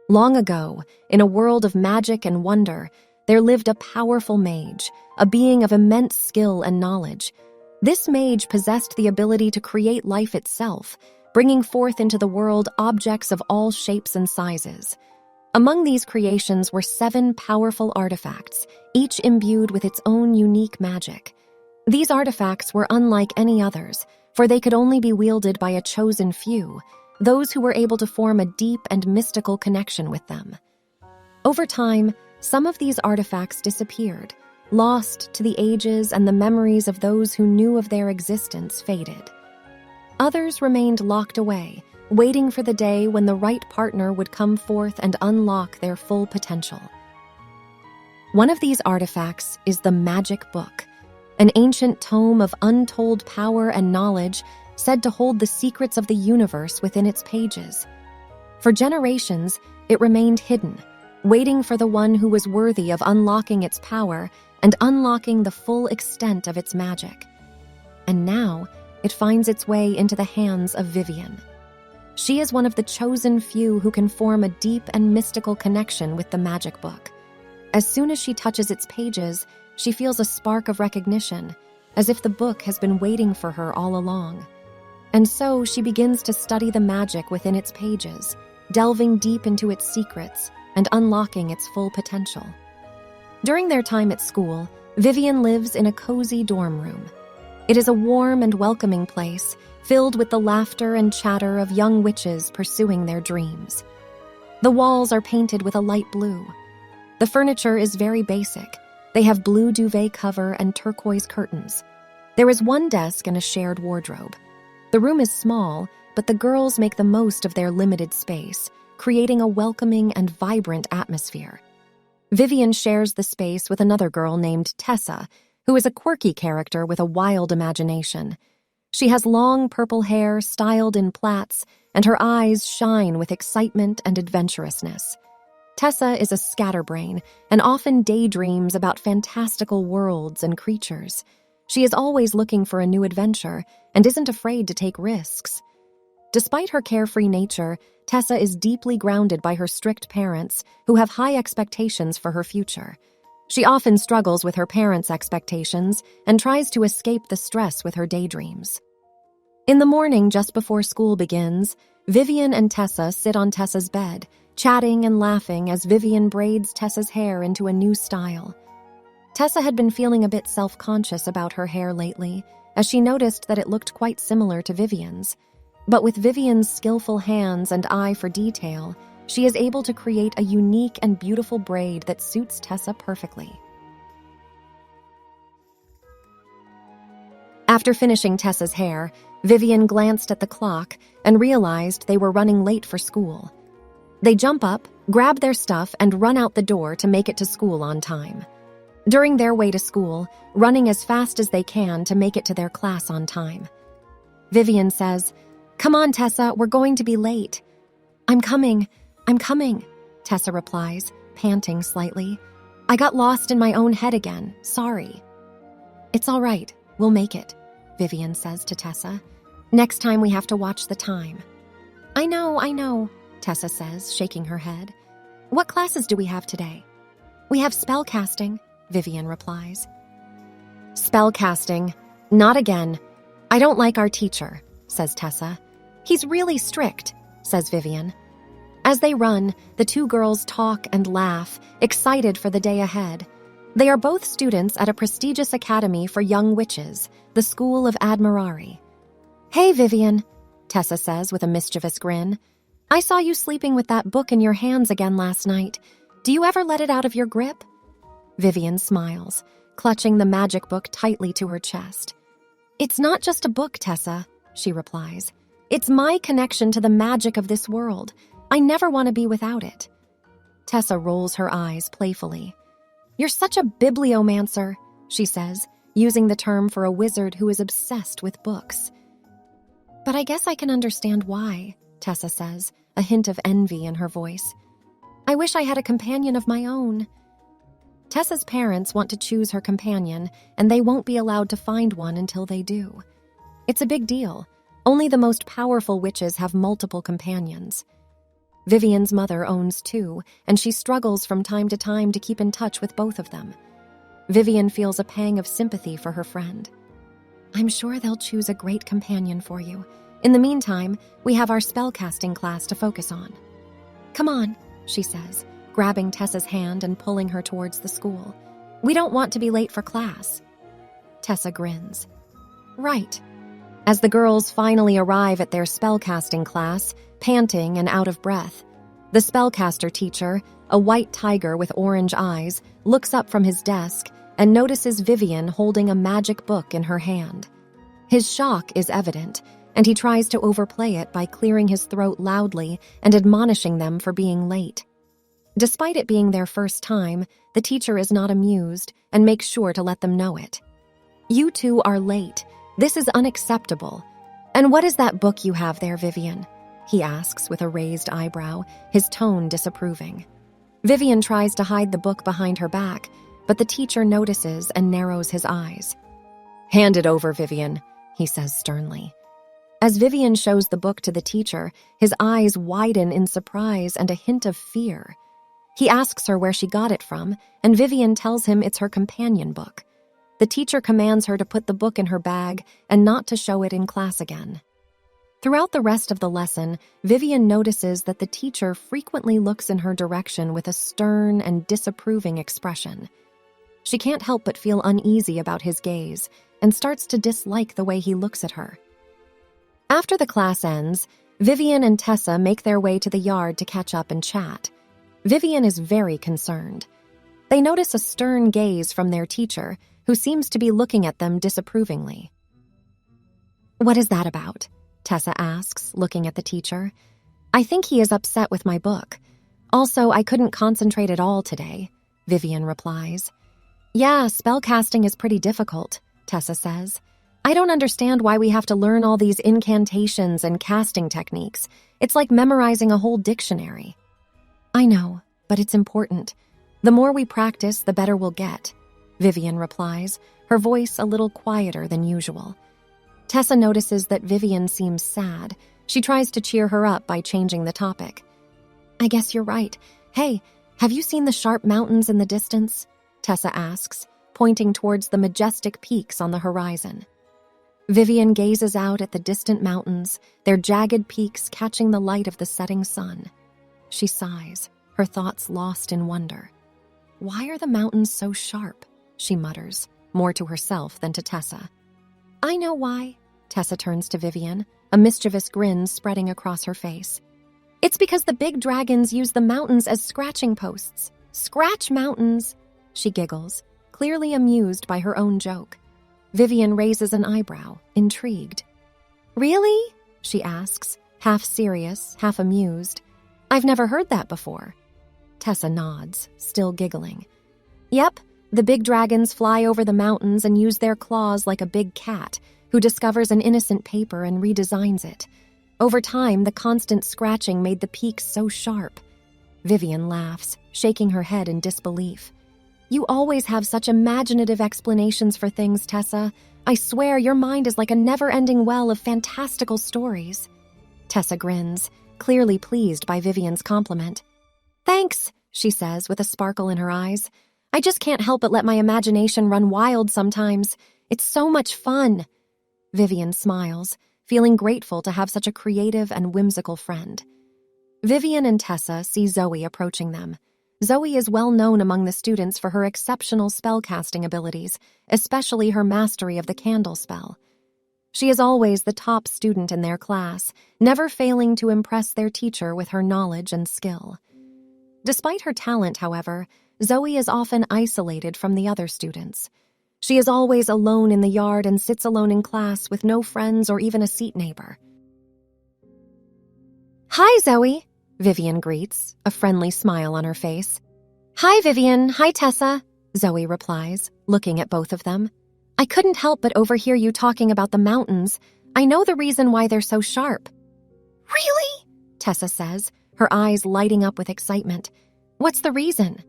Long ago, in a world of magic and wonder, there lived a powerful mage, a being of immense skill and knowledge. This mage possessed the ability to create life itself, bringing forth into the world objects of all shapes and sizes. Among these creations were 7 powerful artifacts, each imbued with its own unique magic. These artifacts were unlike any others, for they could only be wielded by a chosen few, those who were able to form a deep and mystical connection with them. Over time, some of these artifacts disappeared, lost to the ages, and the memories of those who knew of their existence faded. Others remained locked away, waiting for the day when the right partner would come forth and unlock their full potential. One of these artifacts is the Magic Book, an ancient tome of untold power and knowledge said to hold the secrets of the universe within its pages. For generations, it remained hidden, waiting for the one who was worthy of unlocking its power and unlocking the full extent of its magic. And now, it finds its way into the hands of Vivian. She is one of the chosen few who can form a deep and mystical connection with the Magic Book. As soon as she touches its pages, she feels a spark of recognition, as if the book has been waiting for her all along. And so she begins to study the magic within its pages, delving deep into its secrets and unlocking its full potential. During their time at school, Vivian lives in a cozy dorm room. It is a warm and welcoming place, filled with the laughter and chatter of young witches pursuing their dreams. The walls are painted with a light blue. The furniture is very basic. They have blue duvet cover and turquoise curtains. There is one desk and a shared wardrobe. The room is small, but the girls make the most of their limited space, creating a welcoming and vibrant atmosphere. Vivian shares the space with another girl named Tessa, who is a quirky character with a wild imagination. She has long purple hair styled in plaits, and her eyes shine with excitement and adventurousness. Tessa is a scatterbrain and often daydreams about fantastical worlds and creatures. She is always looking for a new adventure and isn't afraid to take risks. Despite her carefree nature, Tessa is deeply grounded by her strict parents, who have high expectations for her future. She often struggles with her parents' expectations and tries to escape the stress with her daydreams. In the morning, just before school begins, Vivian and Tessa sit on Tessa's bed, chatting and laughing as Vivian braids Tessa's hair into a new style. Tessa had been feeling a bit self-conscious about her hair lately, as she noticed that it looked quite similar to Vivian's. But with Vivian's skillful hands and eye for detail, she is able to create a unique and beautiful braid that suits Tessa perfectly. After finishing Tessa's hair, Vivian glanced at the clock and realized they were running late for school. They jump up, grab their stuff, and run out the door to make it to school on time. During their way to school, running as fast as they can to make it to their class on time. Vivian says, "Come on, Tessa, we're going to be late." I'm coming, Tessa replies, panting slightly. "I got lost in my own head again, sorry." "It's all right, we'll make it," Vivian says to Tessa. "Next time we have to watch the time." I know, Tessa says, shaking her head. "What classes do we have today?" "We have spellcasting," Vivian replies. "Spellcasting? Not again. I don't like our teacher," says Tessa. "He's really strict," says Vivian. As they run, the two girls talk and laugh, excited for the day ahead. They are both students at a prestigious academy for young witches, the School of Admirari. "Hey, Vivian," Tessa says with a mischievous grin. "I saw you sleeping with that book in your hands again last night. Do you ever let it out of your grip?" Vivian smiles, clutching the magic book tightly to her chest. "It's not just a book, Tessa," she replies. "It's my connection to the magic of this world. I never want to be without it." Tessa rolls her eyes playfully. "You're such a bibliomancer," she says, using the term for a wizard who is obsessed with books. "But I guess I can understand why," Tessa says, a hint of envy in her voice. "I wish I had a companion of my own." Tessa's parents want to choose her companion, and they won't be allowed to find one until they do. It's a big deal. Only the most powerful witches have multiple companions. Vivian's mother owns 2, and she struggles from time to time to keep in touch with both of them. Vivian feels a pang of sympathy for her friend. "I'm sure they'll choose a great companion for you. In the meantime, we have our spellcasting class to focus on." "Come on," she says, grabbing Tessa's hand and pulling her towards the school. "We don't want to be late for class." Tessa grins. "Right." As the girls finally arrive at their spellcasting class, panting and out of breath, the spellcaster teacher, a white tiger with orange eyes, looks up from his desk and notices Vivian holding a magic book in her hand. His shock is evident, and he tries to overplay it by clearing his throat loudly and admonishing them for being late. Despite it being their first time, the teacher is not amused and makes sure to let them know it. "You 2 are late. This is unacceptable. And what is that book you have there, Vivian?" he asks with a raised eyebrow, his tone disapproving. Vivian tries to hide the book behind her back, but the teacher notices and narrows his eyes. "Hand it over, Vivian," he says sternly. As Vivian shows the book to the teacher, his eyes widen in surprise and a hint of fear. He asks her where she got it from, and Vivian tells him it's her companion book. The teacher commands her to put the book in her bag and not to show it in class again. Throughout the rest of the lesson, Vivian notices that the teacher frequently looks in her direction with a stern and disapproving expression. She can't help but feel uneasy about his gaze and starts to dislike the way he looks at her. After the class ends, Vivian and Tessa make their way to the yard to catch up and chat. Vivian is very concerned. They notice a stern gaze from their teacher, who seems to be looking at them disapprovingly. "What is that about?" Tessa asks, looking at the teacher. "I think he is upset with my book. Also, I couldn't concentrate at all today," Vivian replies. "Yeah, spellcasting is pretty difficult," Tessa says. "I don't understand why we have to learn all these incantations and casting techniques. It's like memorizing a whole dictionary." "I know, but it's important. The more we practice, the better we'll get," Vivian replies, her voice a little quieter than usual. Tessa notices that Vivian seems sad. She tries to cheer her up by changing the topic. "I guess you're right. Hey, have you seen the sharp mountains in the distance?" Tessa asks, pointing towards the majestic peaks on the horizon. Vivian gazes out at the distant mountains, their jagged peaks catching the light of the setting sun. She sighs, her thoughts lost in wonder. "Why are the mountains so sharp?" she mutters, more to herself than to Tessa. "I know why." Tessa turns to Vivian, a mischievous grin spreading across her face. "It's because the big dragons use the mountains as scratching posts. Scratch mountains!" She giggles, clearly amused by her own joke. Vivian raises an eyebrow, intrigued. "Really?" she asks, half serious, half amused. "I've never heard that before." Tessa nods, still giggling. "Yep, the big dragons fly over the mountains and use their claws like a big cat who discovers an innocent paper and redesigns it. Over time, the constant scratching made the peaks so sharp." Vivian laughs, shaking her head in disbelief. "You always have such imaginative explanations for things, Tessa. I swear your mind is like a never-ending well of fantastical stories." Tessa grins, clearly pleased by Vivian's compliment. "Thanks," she says with a sparkle in her eyes. "I just can't help but let my imagination run wild sometimes. It's so much fun." Vivian smiles, feeling grateful to have such a creative and whimsical friend. Vivian and Tessa see Zoe approaching them. Zoe is well known among the students for her exceptional spellcasting abilities, especially her mastery of the candle spell. She is always the top student in their class, never failing to impress their teacher with her knowledge and skill. Despite her talent, however, Zoe is often isolated from the other students. She is always alone in the yard and sits alone in class with no friends or even a seat neighbor. "Hi, Zoe," Vivian greets, a friendly smile on her face. "Hi, Vivian. Hi, Tessa," Zoe replies, looking at both of them. "I couldn't help but overhear you talking about the mountains. I know the reason why they're so sharp." "Really?" Tessa says, her eyes lighting up with excitement. "What's the reason?"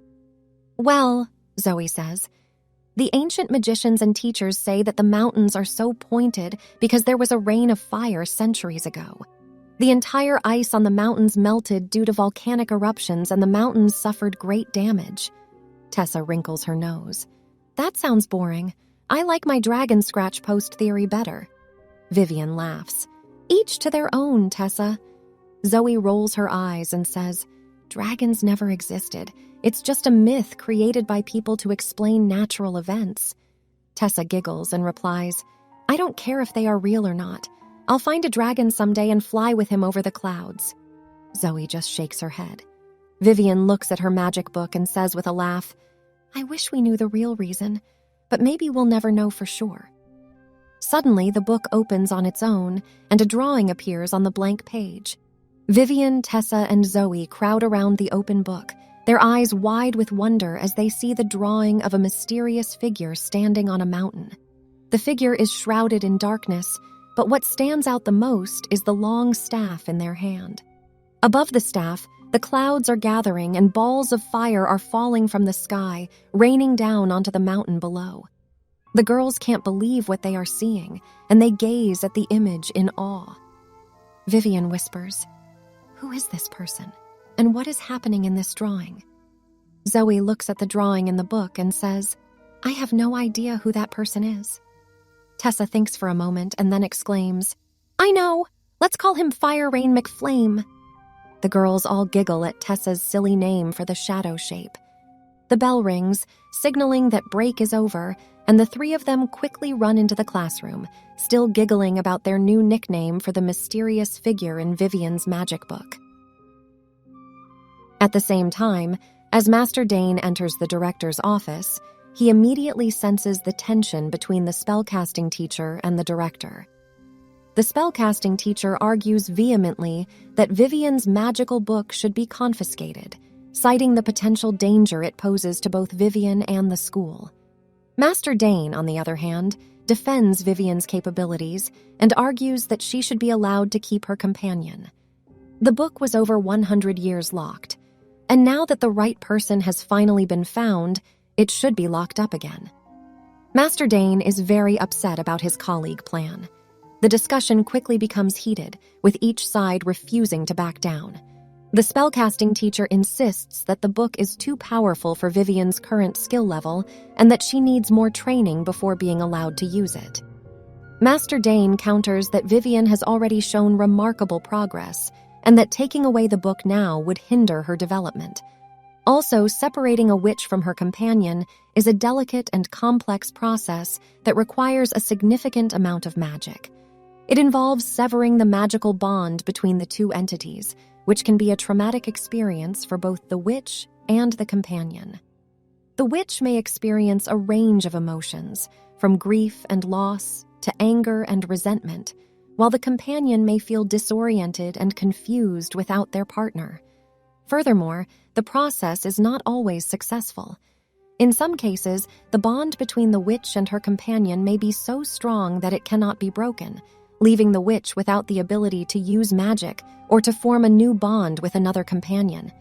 "Well," Zoe says, "the ancient magicians and teachers say that the mountains are so pointed because there was a rain of fire centuries ago. The entire ice on the mountains melted due to volcanic eruptions, and the mountains suffered great damage. Tessa wrinkles her nose. That sounds boring. I like my dragon scratch post theory better. Vivian laughs. Each to their own, Tessa. Zoe rolls her eyes and says, dragons never existed. It's just a myth created by people to explain natural events. Tessa giggles and replies, I don't care if they are real or not. I'll find a dragon someday and fly with him over the clouds. Zoe just shakes her head. Vivian looks at her magic book and says with a laugh, I wish we knew the real reason, but maybe we'll never know for sure. Suddenly, the book opens on its own, and a drawing appears on the blank page. Vivian, Tessa, and Zoe crowd around the open book, their eyes wide with wonder as they see the drawing of a mysterious figure standing on a mountain. The figure is shrouded in darkness, but what stands out the most is the long staff in their hand. Above the staff, the clouds are gathering and balls of fire are falling from the sky, raining down onto the mountain below. The girls can't believe what they are seeing, and they gaze at the image in awe. Vivian whispers, Who is this person, and what is happening in this drawing? Zoe looks at the drawing in the book and says, I have no idea who that person is. Tessa thinks for a moment and then exclaims, I know! Let's call him Fire Rain McFlame. The girls all giggle at Tessa's silly name for the shadow shape. The bell rings, signaling that break is over, and the three of them quickly run into the classroom, still giggling about their new nickname for the mysterious figure in Vivian's magic book. At the same time, as Master Dane enters the director's office, he immediately senses the tension between the spellcasting teacher and the director. The spellcasting teacher argues vehemently that Vivian's magical book should be confiscated, citing the potential danger it poses to both Vivian and the school. Master Dane, on the other hand, defends Vivian's capabilities and argues that she should be allowed to keep her companion. The book was over 100 years locked, and now that the right person has finally been found, it should be locked up again. Master Dane is very upset about his colleague plan. The discussion quickly becomes heated, with each side refusing to back down. The spellcasting teacher insists that the book is too powerful for Vivian's current skill level and that she needs more training before being allowed to use it. Master Dane counters that Vivian has already shown remarkable progress and that taking away the book now would hinder her development. Also, separating a witch from her companion is a delicate and complex process that requires a significant amount of magic. It involves severing the magical bond between the two entities, which can be a traumatic experience for both the witch and the companion. The witch may experience a range of emotions, from grief and loss to anger and resentment, while the companion may feel disoriented and confused without their partner. Furthermore, the process is not always successful. In some cases, the bond between the witch and her companion may be so strong that it cannot be broken, leaving the witch without the ability to use magic or to form a new bond with another companion.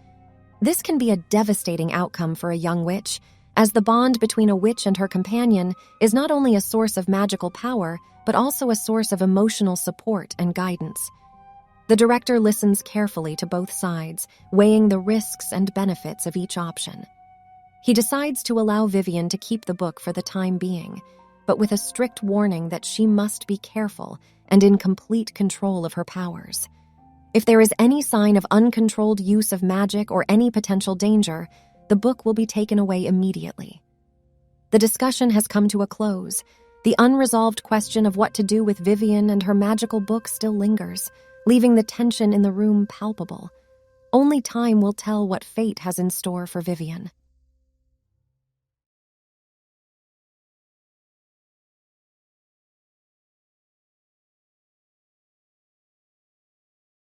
This can be a devastating outcome for a young witch, as the bond between a witch and her companion is not only a source of magical power, but also a source of emotional support and guidance. The director listens carefully to both sides, weighing the risks and benefits of each option. He decides to allow Vivian to keep the book for the time being, but with a strict warning that she must be careful and in complete control of her powers. If there is any sign of uncontrolled use of magic or any potential danger, the book will be taken away immediately. The discussion has come to a close. The unresolved question of what to do with Vivian and her magical book still lingers, leaving the tension in the room palpable. Only time will tell what fate has in store for Vivian.